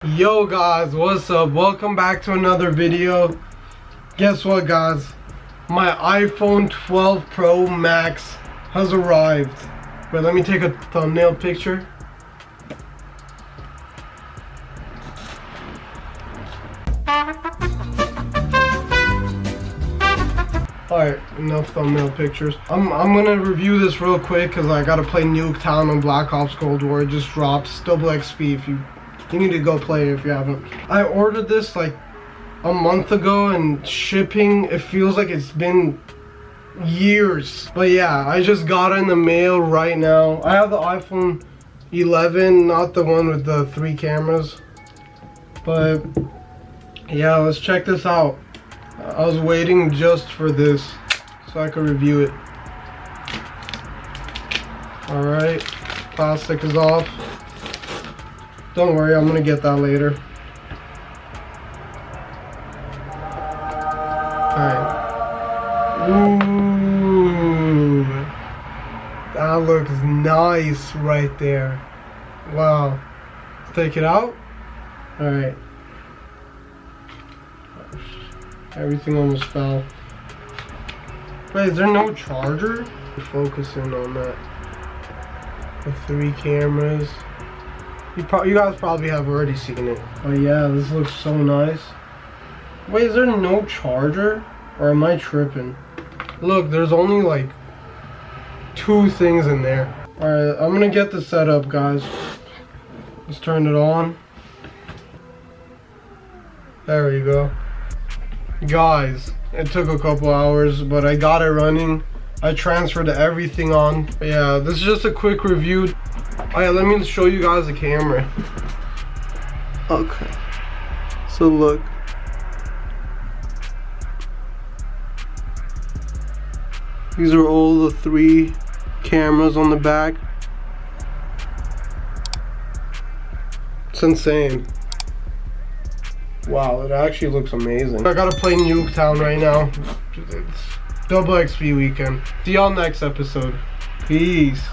Yo guys, what's up? Welcome back to another video. Guess what guys, my iPhone 12 Pro Max has arrived. Wait, let me take a thumbnail picture. Alright, enough thumbnail pictures. I'm gonna review this real quick because I gotta play Nuketown on Black Ops Cold War. It just dropped, double XP. If you need to go play it if you haven't. I ordered this like a month ago and shipping, it feels like it's been years. But yeah, I just got it in the mail right now. I have the iPhone 11, not the one with the 3 cameras. But yeah, let's check this out. I was waiting just for this so I could review it. Alright, plastic is off. Don't worry, I'm gonna get that later. Alright. Ooh. That looks nice right there. Wow. Let's take it out. Alright. Everything almost fell. Wait, is there no charger? Focusing on that. The 3 cameras. You guys probably have already seen it. Oh yeah, this looks so nice. Wait, is there no charger? Or am I tripping? Look, there's only like 2 things in there. Alright, I'm gonna get this set up, guys. Let's turn it on. There we go. Guys, it took a couple hours, but I got it running. I transferred everything on. But yeah, this is just a quick review. Alright, let me show you guys the camera. Okay. So look. These are all the 3 cameras on the back. It's insane. Wow, it actually looks amazing. I gotta play Nuketown right now. It's double XP weekend. See y'all next episode. Peace.